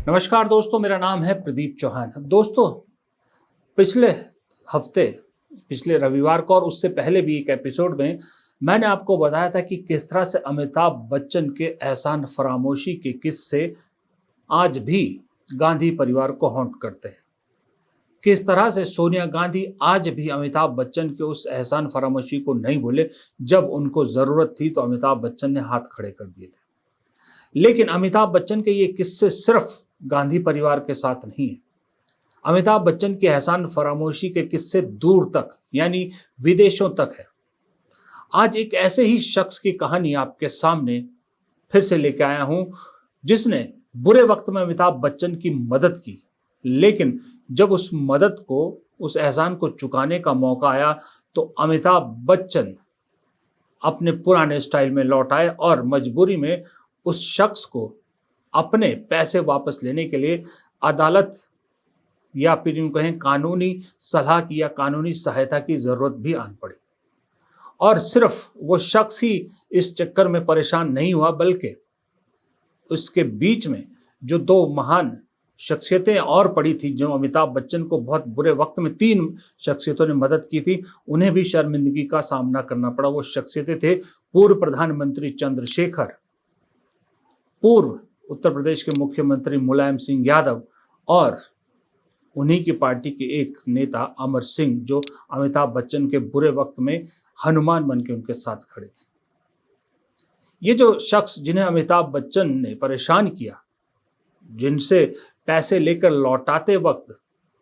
नमस्कार दोस्तों, मेरा नाम है प्रदीप चौहान। दोस्तों, पिछले हफ्ते, पिछले रविवार को और उससे पहले भी एक एपिसोड में मैंने आपको बताया था कि किस तरह से अमिताभ बच्चन के एहसान फरामोशी के किस्से आज भी गांधी परिवार को हॉन्ट करते हैं। किस तरह से सोनिया गांधी आज भी अमिताभ बच्चन के उस एहसान फरामोशी को नहीं भूले। जब उनको ज़रूरत थी तो अमिताभ बच्चन ने हाथ खड़े कर दिए थे। लेकिन अमिताभ बच्चन के ये किस्से सिर्फ गांधी परिवार के साथ नहीं है। अमिताभ बच्चन की एहसान फरामोशी के किस्से दूर तक यानी विदेशों तक है। आज एक ऐसे ही शख्स की कहानी आपके सामने फिर से लेके आया हूं, जिसने बुरे वक्त में अमिताभ बच्चन की मदद की। लेकिन जब उस मदद को, उस एहसान को चुकाने का मौका आया तो अमिताभ बच्चन अपने पुराने स्टाइल में लौट आए और मजबूरी में उस शख्स को अपने पैसे वापस लेने के लिए अदालत या फिर यूं कहें कानूनी सलाह की या कानूनी सहायता की जरूरत भी आन पड़ी। और सिर्फ वो शख्स ही इस चक्कर में परेशान नहीं हुआ, बल्कि उसके बीच में जो दो महान शख्सियतें और पड़ी थी, जो अमिताभ बच्चन को बहुत बुरे वक्त में तीन शख्सियतों ने मदद की थी, उन्हें भी शर्मिंदगी का सामना करना पड़ा। वो शख्सियतें थे पूर्व प्रधानमंत्री चंद्रशेखर, पूर्व उत्तर प्रदेश के मुख्यमंत्री मुलायम सिंह यादव और उन्हीं की पार्टी के एक नेता अमर सिंह, जो अमिताभ बच्चन के बुरे वक्त में हनुमान बन के उनके साथ खड़े थे। ये जो शख्स जिन्हें अमिताभ बच्चन ने परेशान किया, जिनसे पैसे लेकर लौटाते वक्त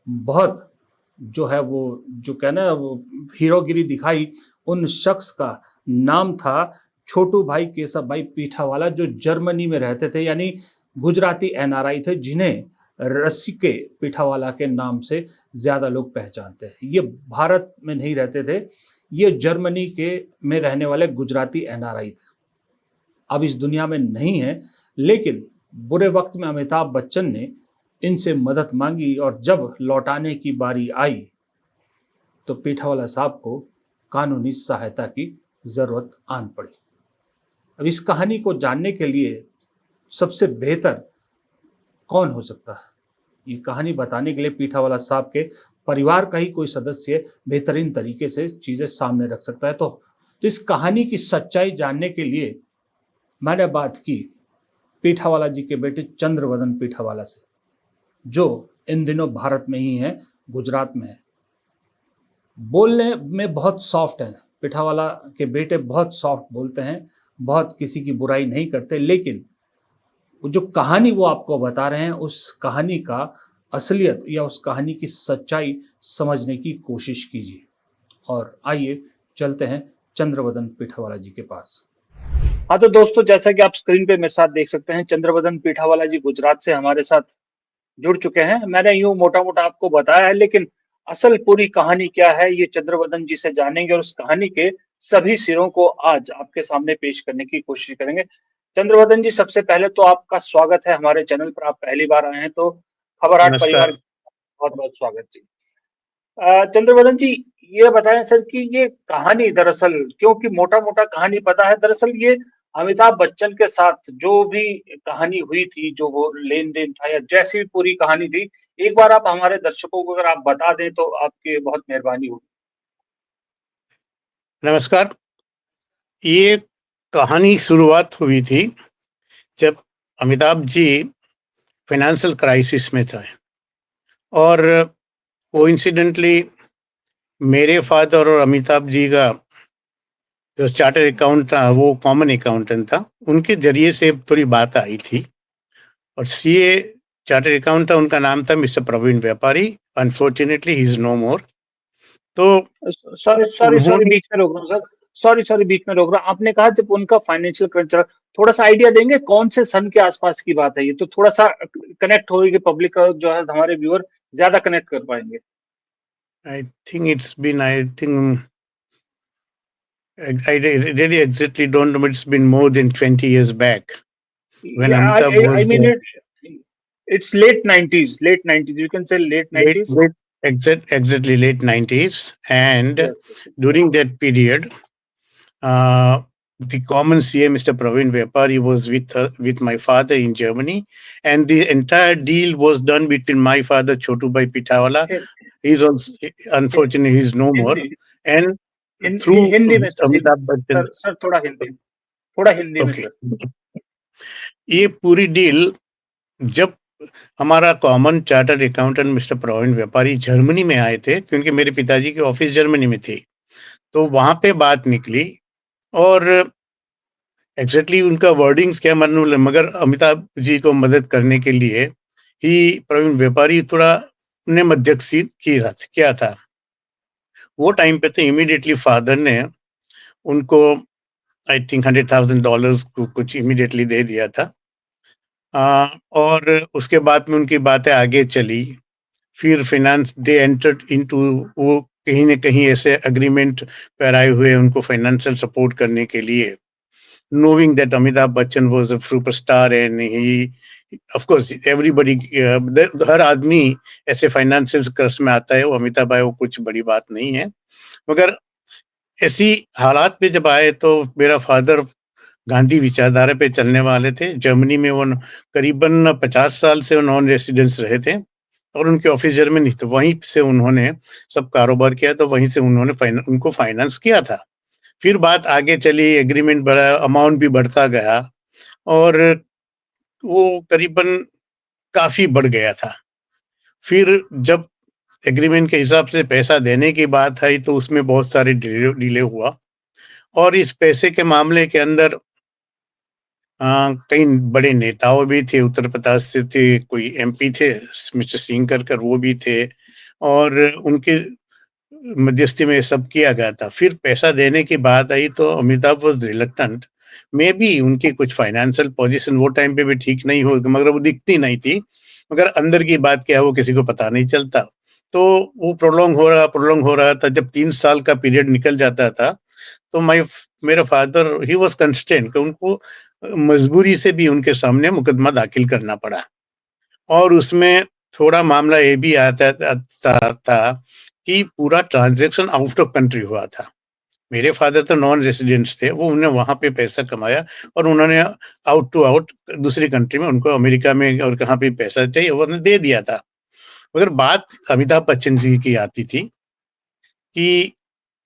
बहुत जो है वो जो कहना वो हीरोगिरी दिखाई, उन शख्स का नाम था छोटू भाई केशव भाई पीठावाला, जो जर्मनी में रहते थे, यानी गुजराती एनआरआई थे, जिन्हें रस्सी के पीठावाला के नाम से ज़्यादा लोग पहचानते हैं। ये भारत में नहीं रहते थे, ये जर्मनी के में रहने वाले गुजराती एनआरआई थे। अब इस दुनिया में नहीं है, लेकिन बुरे वक्त में अमिताभ बच्चन ने इनसे मदद मांगी और जब लौटाने की बारी आई तो पीठावाला साहब को कानूनी सहायता की ज़रूरत आन पड़ी। अब इस कहानी को जानने के लिए सबसे बेहतर कौन हो सकता है? ये कहानी बताने के लिए पीठावाला साहब के परिवार का ही कोई सदस्य बेहतरीन तरीके से चीज़ें सामने रख सकता है। तो इस कहानी की सच्चाई जानने के लिए मैंने बात की पीठावाला जी के बेटे चंद्रवदन पीठावाला से, जो इन दिनों भारत में ही हैं, गुजरात में है। बोलने में बहुत सॉफ्ट हैं, पीठावाला के बेटे बहुत सॉफ्ट बोलते हैं, बहुत किसी की बुराई नहीं करते। लेकिन वो जो कहानी वो आपको बता रहे हैं, उस कहानी का असलियत या उस कहानी की सच्चाई समझने की कोशिश कीजिए। और आइए चलते हैं चंद्रवदन पीठावाला जी के पास। हाँ तो दोस्तों, जैसा कि आप स्क्रीन पे मेरे साथ देख सकते हैं, चंद्रवदन पीठावाला जी गुजरात से हमारे साथ जुड़ चुके हैं। मैंने यूं मोटा मोटा आपको बताया है, लेकिन असल पूरी कहानी क्या है ये चंद्रवदन जी से जानेंगे और उस कहानी के सभी सिरों को आज आपके सामने पेश करने की कोशिश करेंगे। चंद्रवदन जी, सबसे पहले तो आपका स्वागत है हमारे चैनल पर। आप पहली बार आए हैं तो खबर 8 परिवार नमस्कार। बहुत बहुत स्वागत जी। चंद्रवदन जी, ये बताएं सर कि ये कहानी दरअसल, क्योंकि मोटा मोटा कहानी पता है, दरअसल ये अमिताभ बच्चन के साथ जो भी कहानी हुई थी, जो वो लेन देन था या जैसी भी पूरी कहानी थी, एक बार आप हमारे दर्शकों को अगर आप बता दें तो आपकी बहुत मेहरबानी होगी। नमस्कार। ये कहानी शुरुआत हुई थी जब अमिताभ जी फाइनेंशियल क्राइसिस में थे और कोइंसिडेंटली मेरे फादर और अमिताभ जी का जो चार्टर्ड अकाउंट था वो कॉमन अकाउंटेंट था, उनके जरिए से थोड़ी बात आई थी। और सीए चार्टर्ड अकाउंट था, उनका नाम था मिस्टर प्रवीण व्यापारी। अनफॉर्चुनेटली ही इज नो मोर। तो सॉरी सॉरी सॉरी, उन्होंने बीच में रोक रहा हूँ सर। सॉरी सॉरी, बीच में रोक रहा हूँ। आपने कहा जब उनका फाइनेंशियल क्रंच चला, थोड़ा सा आइडिया देंगे कौन से सन के आसपास की बात है ये? तो थोड़ा सा कनेक्ट होगी कि पब्लिक का जो है, हमारे व्यूअर ज्यादा कनेक्ट कर पाएंगे। I think it's been I think I really exactly don't know, but it's been more than 20 years back when Yeah, Amitabh I was mean it's late 90s, late 90s. You can say late 90s. exactly late 90s. And Yes. during that period, uh, the common CA, Mr. Praveen Vepari, was with my father in Germany, and the entire deal was done between my father, Chotu Bhai Pitawala. He's also, unfortunately, he's no more, and through Hindi में sir, Amitabh Bachchan. Sir थोड़ा हिंदी में Okay. Sir. ये पूरी deal जब हमारा common chartered accountant mister Praveen Vyapari Germany में आए थे, क्योंकि मेरे पिताजी की ऑफिस जर्मनी में थी, तो वहां पे बात निकली और एग्जैक्टली उनका वर्डिंग्स क्या मालूम, मगर अमिताभ जी को मदद करने के लिए ही प्रवीण व्यापारी थोड़ा ने मध्यस्थी किया था। वो टाइम पे तो इमीडिएटली फादर ने उनको आई थिंक $100,000 कुछ इमीडिएटली दे दिया था। और उसके बाद में उनकी बातें आगे चली। फिर फाइनेंस दे एंटर्ड इनटू, वो कहीं न कहीं ऐसे एग्रीमेंट पर आए हुए उनको फाइनेंशियल सपोर्ट करने के लिए, knowing that Amitabh Bachchan was a superstar and he, of course, everybody, हर आदमी ऐसे फाइनेंशियल कर्ज में आता है, वो अमिताभ भाई वो कुछ बड़ी बात नहीं है। मगर ऐसी हालात पे जब आए तो मेरा फादर गांधी विचारधारा पे चलने वाले थे। जर्मनी में वो करीबन 50 साल से नॉन रेसिडेंट्स रहे थे और उनके ऑफिस जर्मनी, तो वहीं से उन्होंने सब कारोबार किया, तो वहीं से उन्होंने उनको फाइनेंस किया था। फिर बात आगे चली, एग्रीमेंट बढ़ा, अमाउंट भी बढ़ता गया और वो करीबन काफ़ी बढ़ गया था। फिर जब एग्रीमेंट के हिसाब से पैसा देने की बात आई तो उसमें बहुत सारे डिले हुआ और इस पैसे के मामले के अंदर कई बड़े नेताओं भी थे, उत्तर प्रदेश से थे, कोई एमपी थे मिस्टर सिंह कर वो भी थे और उनके मध्यस्थी में सब किया गया था। फिर पैसा देने की बात आई तो Amitabh was reluctant, may be उनकी कुछ फाइनेंशियल पोजीशन वो टाइम पे भी ठीक नहीं हो, मगर वो दिखती नहीं थी, मगर अंदर की बात क्या है वो किसी को पता नहीं चलता। तो वो प्रोलॉन्ग हो रहा था। जब 3 साल का पीरियड निकल जाता था तो मेरा फादर ही वाज कंस्ट्रेंट कि उनको मजबूरी से भी उनके सामने मुकदमा दाखिल करना पड़ा और उसमें थोड़ा मामला ये भी आता था कि पूरा ट्रांजैक्शन आउट ऑफ कंट्री हुआ था। मेरे फादर तो नॉन रेसिडेंट्स थे, वो उन्होंने वहाँ पे पैसा कमाया और उन्होंने आउट टू आउट दूसरी कंट्री में, उनको अमेरिका में और कहाँ पे पैसा चाहिए वो उन्होंने दे दिया था। मगर बात अमिताभ बच्चन जी की आती थी कि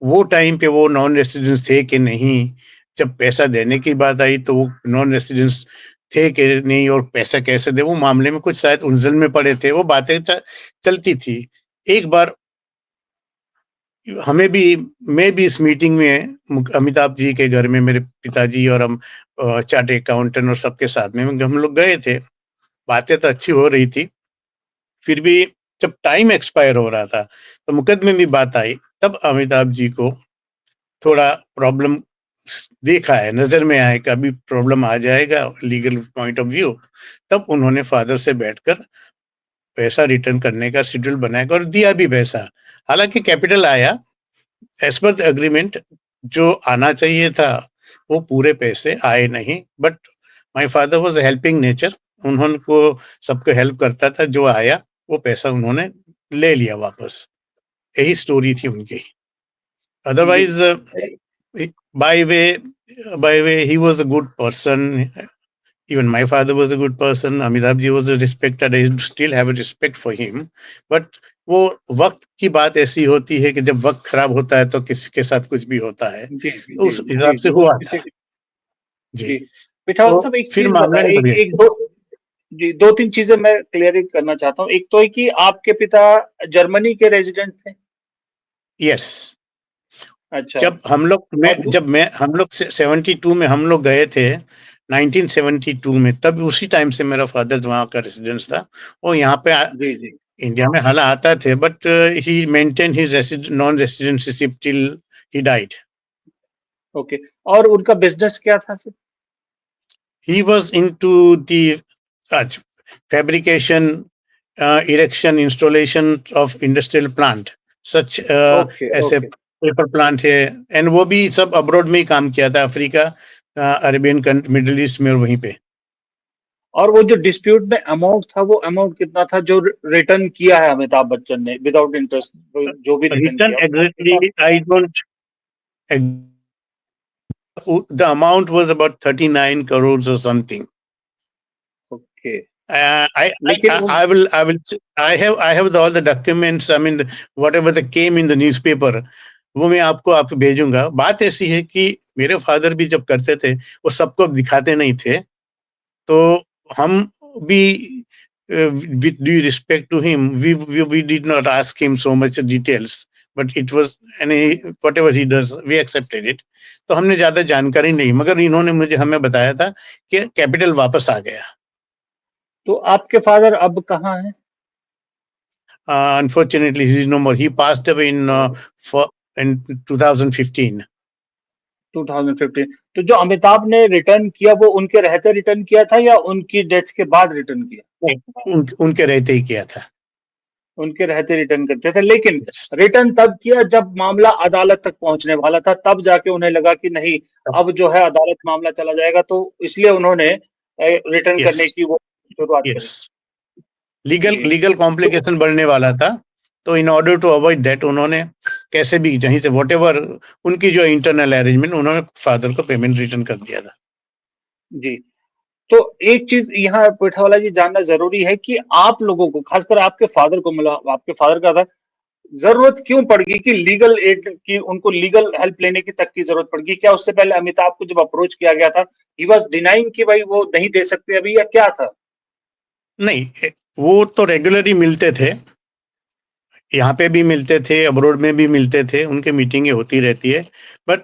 वो टाइम पे वो नॉन रेसिडेंट्स थे कि नहीं। जब पैसा देने की बात आई तो वो नॉन रेसिडेंट्स थे कि नहीं और पैसा कैसे दे, वो मामले में कुछ शायद उलझन में पड़े थे, वो बातें चलती थी। एक बार मैं भी इस मीटिंग में अमिताभ जी के घर में, मेरे पिताजी और हम चार्टर्ड अकाउंटेंट और सबके साथ में हम लोग गए थे। बातें तो अच्छी हो रही थी, फिर भी जब टाइम एक्सपायर हो रहा था तो मुकदमे में बात आई, तब अमिताभ जी को थोड़ा प्रॉब्लम देखा है, नजर में आया कि अभी प्रॉब्लम आ जाएगा लीगल पॉइंट ऑफ व्यू। तब उन्होंने फादर से बैठकर पैसा रिटर्न करने का शेड्यूल बनाया और दिया भी पैसा। हालांकि कैपिटल आया एज पर द एग्रीमेंट, जो आना चाहिए था वो पूरे पैसे आए नहीं, but my father was helping nature, उन्होंने को सबको हेल्प करता था, जो आया वो पैसा उन्होंने ले लिया वापस। यही स्टोरी थी उनकी। Otherwise by way he was a good person. Even my father was a good person. Amitabh ji was a respected. I still have a respect for him. But वो वक्त की बात ऐसी होती है कि जब वक्त खराब होता है तो किसी के साथ कुछ भी होता है, तो उस हिसाब से हुआ था जी। पिठावाल तो साहब एक फिर चीज मामला बताइए, निकल एक दो जी, 2-3 चीजें मैं क्लियर करना चाहता हूँ। एक तो है कि आपके पिता जर्मनी के रेजिडेंट थे? यस। अच्छा। जब हम लोग और हम लोग 72 में हम लोग गए थे, 1972 में, तब उसी टाइम से मेरा फादर वहाँ का रेसिडेंस था। वो यहाँ पे जी, जी। इंडिया में हाल आता थे, but he maintain his non residentship till he died. Okay. और उनका बिजनेस क्या था sir? He was into the fabrication, erection, installation of industrial plant, such okay, ऐसे ओके। पेपर प्लांट है, एंड वो भी सब अब्रॉड में ही काम किया था, अफ्रीका, अरेबियन, मिडिल ईस्ट में और वहीं पे। और वो जो डिस्प्यूट में अमाउंट था, वो अमाउंट कितना था जो रिटर्न किया है अमिताभ बच्चन ने विदाउट इंटरेस्ट, जो भी रिटर्न रिटर्न किया वो कितना? Exactly I don't the amount was about 39 crores or something. Okay, I लेकिन उन I have all the documents. I mean, whatever that came in the newspaper, वो मैं आपको भेजूंगा. बात ऐसी है कि मेरे फादर भी जब करते थे, वो सबको दिखाते नहीं थे. तो हम भी with due respect to him, we did not ask him so much details, but it was whatever he does, we accepted it. तो हमने ज्यादा जानकारी नहीं, मगर इन्होंने हमें बताया था कि कैपिटल वापस आ गया. तो आपके फादर अब कहाँ हैं? Unfortunately, he is no more. He passed away in 2015. 2015। तो जो अमिताभ ने रिटर्न किया वो उनके रहते रिटर्न किया था या उनकी डेथ के बाद रिटर्न किया? उनके रहते ही किया था. उनके रहते रिटर्न करते थे, लेकिन Yes. रिटर्न तब किया जब मामला अदालत तक पहुंचने वाला था, तब जाके उन्हें लगा कि नहीं, अब जो है अदालत मामला चला जाएगा, तो इसलिए उन्होंने रिटर्न करने Yes. की वो शुरुआत करी। Yes. लीगल जी। लीगल कॉम्प्लिकेशन बढ़ने वाला था, तो in order to avoid that उन्होंने कैसे भी कहीं से व्हाटएवर उनकी जो इंटरनल अरेंजमेंट, उन्होंने फादर को पेमेंट रिटर्न कर दिया था. जी। तो एक चीज़ यहाँ पिठावाला जी जानना ज़रूरी है कि आप लोगों को, खासकर आपके फादर को, मतलब आपके फादर का था, ज़रूरत क्यों पड़ गई कि लीगल एड की, उनको लीगल हेल्प लेने की तक की ज़रूरत पड़ गई? क्या उससे पहले अमिताभ को जब अप्रोच किया गया था, ही वाज़ डिनाइंग कि भाई वो नहीं दे सकते अभी, या क्या था? नहीं, वो तो रेगुलरली मिलते थे. यहाँ पे भी मिलते थे, अब्रॉड में भी मिलते थे, उनकी मीटिंगें होती रहती है. बट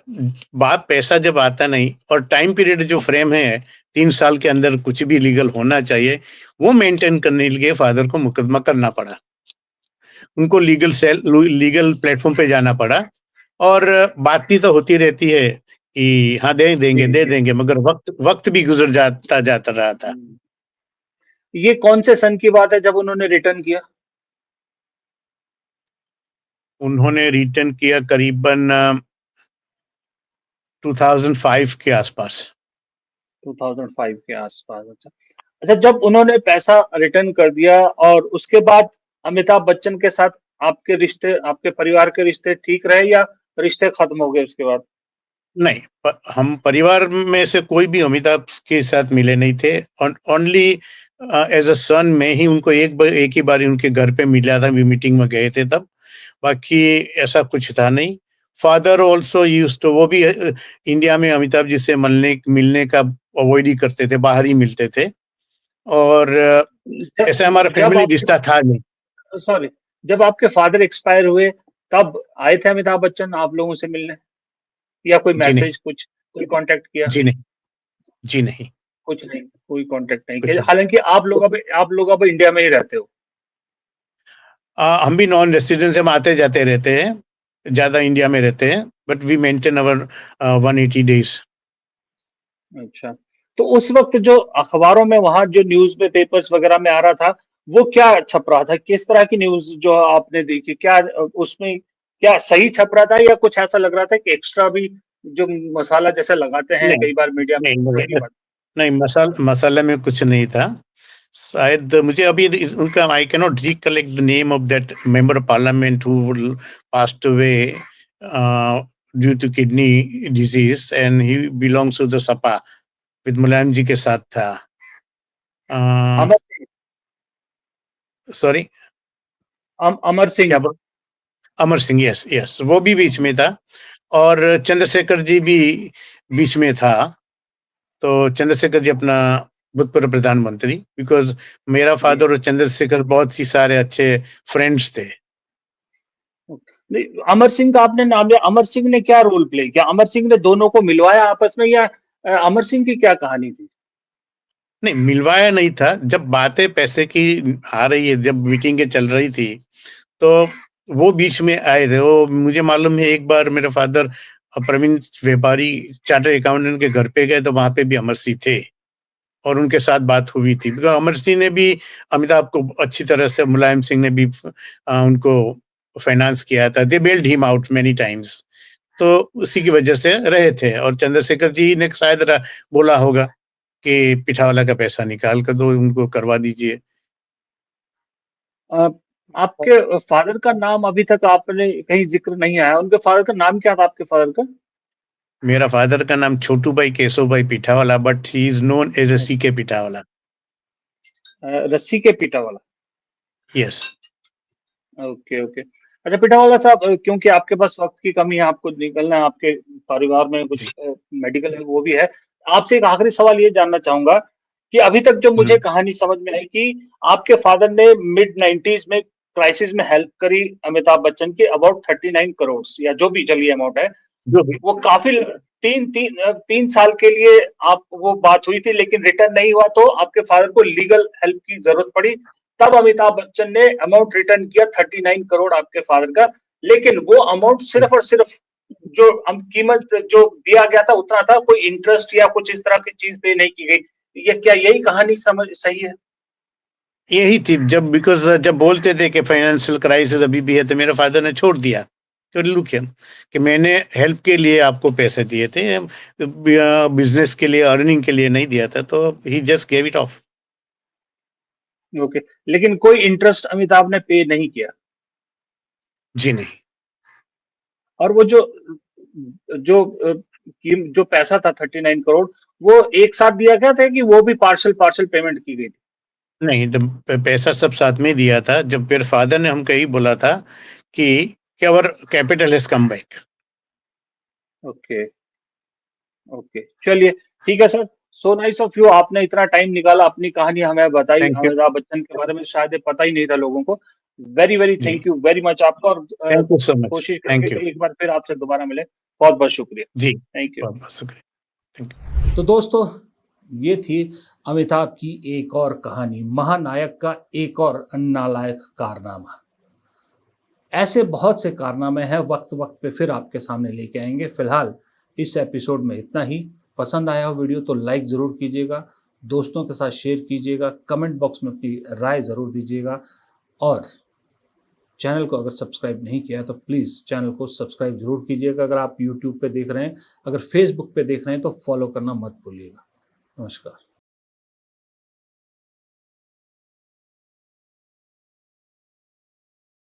बात पैसा जब आता नहीं, और टाइम पीरियड जो फ्रेम है 3 साल के अंदर कुछ भी लीगल होना चाहिए, वो मेंटेन करने के लिए फादर को मुकदमा करना पड़ा. उनको लीगल प्लेटफॉर्म पे जाना पड़ा. और बातचीत तो होती रहती है कि हाँ दे देंगे, जी, दे जी। देंगे, मगर वक्त वक्त भी गुजर जाता रहा था. ये कौन से सन की बात है जब उन्होंने रिटर्न किया? उन्होंने रिटर्न किया करीबन 2005 के आसपास. 2005 के आसपास, अच्छा। अच्छा, जब उन्होंने पैसा रिटर्न कर दिया और उसके बाद अमिताभ बच्चन के साथ आपके रिश्ते, आपके परिवार के रिश्ते ठीक रहे या रिश्ते खत्म हो गए उसके बाद? नहीं, हम परिवार में से कोई भी अमिताभ के साथ मिले नहीं थे. ओनली एज अ सन में ही उनको एक ही बार उनके घर पे मिला था, मीटिंग में गए थे तब. बाकी ऐसा कुछ था नहीं. फादर ऑल्सो यूज्ड टू, वो भी इंडिया में अमिताभ जी से मिलने का अवॉइड ही करते थे, बाहर ही मिलते थे. और जब ऐसा हमारा जब फैमिली आपके रिश्ता था नहीं. सॉरी, जब आपके फादर एक्सपायर हुए, तब आए थे अमिताभ बच्चन आप लोगों से मिलने, या कोई जी नहीं, मैसेज, कुछ कोई कांटेक्ट किया? जी नहीं, जी नहीं, कुछ नहीं, कोई कांटेक्ट नहीं कुछ किया, नहीं. हालांकि आप लोग अब इंडिया में ही रहते हो। हम भी नॉन रेसिडेंट, हम आते जाते रहते हैं, ज्यादा इंडिया में रहते हैं, but we maintain our 180 days. अच्छा। तो उस वक़्त जो अखबारों में, वहाँ जो न्यूज़ में, पेपर्स वग़ैरह में आ रहा था, वो क्या छप रहा था? किस तरह की न्यूज़ जो आपने देखी? क्या उसमें क्या सही छप रहा था, या कुछ ऐसा लग रहा था कि एक्स्ट्रा भी जो मसाला जैसे लगाते हैं नहीं, कई बार मीडिया में, नहीं, उस तरह की नहीं, बात? नहीं, मसाले में कुछ नहीं था. शायद मुझे अभी उनका, I can not recollect the name of that member of parliament who passed away due to kidney disease, and he belongs to the Sapa, with Mulayam ji के साथ था. अमर सिंह, सॉरी, अमर सिंह। क्या? अमर सिंह, यस यस, वो भी बीच में था. और चंद्रशेखर जी भी बीच में था. तो चंद्रशेखर जी अपना भूतपूर्व प्रधानमंत्री, बिकॉज मेरा जी। फादर और चंद्रशेखर बहुत ही सारे अच्छे फ्रेंड्स थे. नहीं, अमर सिंह का आपने नाम लिया, अमर सिंह ने क्या रोल प्ले किया? अमर सिंह ने दोनों को मिलवाया आपस में, या अमर सिंह की क्या कहानी थी? नहीं, मिलवाया नहीं था. जब बातें पैसे की आ रही है, जब मीटिंगें चल रही थी, तो वो बीच में आए थे. वो मुझे मालूम है, एक बार मेरे फादर प्रवीण व्यापारी चार्टर्ड अकाउंटेंट के घर पे गए, तो वहां पे भी अमर सिंह थे, और उनके साथ बात हुई थी. बिकॉज अमर सिंह ने भी अमिताभ को अच्छी तरह से, मुलायम सिंह ने भी उनको फाइनेंस किया था. दे बेल्ड हिम आउट मेनी टाइम्स. तो उसी की वजह से रहे थे. और चंद्रशेखर जी ने शायद बोला होगा कि पिठावाला का पैसा निकाल कर दो, उनको करवा दीजिए. अ, आपके फादर का नाम अभी तक आपने कहीं ज़िक्र नहीं आया, उनके फादर का नाम क्या था आपके फादर का? मेरा फादर का नाम छोटू bhai Keshav bhai Pithawala, but he is known as रस्सी के पीठावाला। रस्सी के पीठा वाला। यस। Okay okay. अच्छा पिठावाला साहब, क्योंकि आपके पास वक्त की कमी है, आपको निकलना है, आपके परिवार में जी। कुछ मेडिकल है वो भी है। आपसे एक आखिरी सवाल ये जानना चाहूंगा कि अभी तक जो मुझे कहानी समझ में आई कि आपके फादर ने मिड 90s में क्राइसिस में हेल्प करी अमिताभ बच्चन की अबाउट 39 करोड़ या जो भी चलिए अमाउंट है, जो भी। वो काफी 3 साल के लिए आप वो बात हुई थी, लेकिन रिटर्न नहीं हुआ तो आपके फादर को लीगल हेल्प की जरूरत पड़ी। तब अमिताभ बच्चन ने अमाउंट रिटर्न किया 39 करोड़ आपके फादर का, लेकिन वो अमाउंट सिर्फ और सिर्फ जो कीमत जो दिया गया था उतना था, कोई इंटरेस्ट या कुछ इस तरह की चीज पे नहीं की गई। ये क्या यही कहानी समझ सही है? यही थी, जब बिकॉज जब बोलते थे कि फाइनेंशियल क्राइसिस अभी भी है, तो मेरे फादर ने छोड़ दिया कि मैंने हेल्प के लिए आपको पैसे दिए थे, बिजनेस के लिए, अर्निंग के लिए नहीं दिया था, तो he just gave it off. Okay, लेकिन कोई इंटरेस्ट अमिताभ ने पे नहीं किया। जी नहीं। और वो जो जो जो पैसा था 39 करोड़, वो एक साथ दिया गया था कि वो भी पार्शल पार्शल पेमेंट की गई थी? नहीं, पैसा सब साथ में ही दिया था। जब मेरे फादर ने हमको यही बोला था कि our capital has come back. Okay okay, चलिए ठीक है sir. So nice of you, आपने इतना टाइम निकाला, अपनी कहानी हमें बताई। Thank you. अमिताभ बच्चन के बारे में शायद ये पता ही नहीं था लोगों को। वेरी वेरी जी, थैंक यू वेरी मच आपका, और थैंक यू सो मच। कोशिश थैंक करेंगे यू। कि एक बार फिर आपसे दोबारा मिले। बहुत बहुत शुक्रिया। जी, थैंक यू। बहुत बहुत शुक्रिया। Thank you. तो दोस्तों, ये थी अमिताभ की एक और कहानी, महानायक का एक और नालायक कारनामा। ऐसे बहुत से कारनामे हैं, वक्त वक्त पे फिर आपके सामने लेके आएंगे। फिलहाल इस एपिसोड में इतना ही। पसंद आया हो वीडियो तो लाइक ज़रूर कीजिएगा, दोस्तों के साथ शेयर कीजिएगा, कमेंट बॉक्स में अपनी राय ज़रूर दीजिएगा, और चैनल को अगर सब्सक्राइब नहीं किया तो प्लीज़ चैनल को सब्सक्राइब ज़रूर कीजिएगा। अगर आप यूट्यूब पे देख रहे हैं, अगर फेसबुक पे देख रहे हैं तो फॉलो करना मत भूलिएगा। नमस्कार।